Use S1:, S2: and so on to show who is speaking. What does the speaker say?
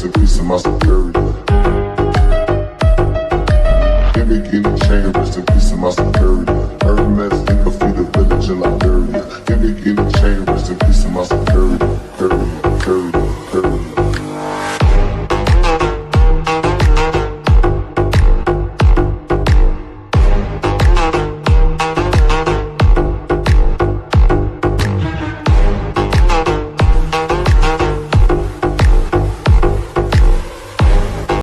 S1: in peace to my superior. Gimmick in the chain, rest in peace to my superior. Hermes, think of the village in Liberia. Gimmick in the chain, rest in peace to my superior.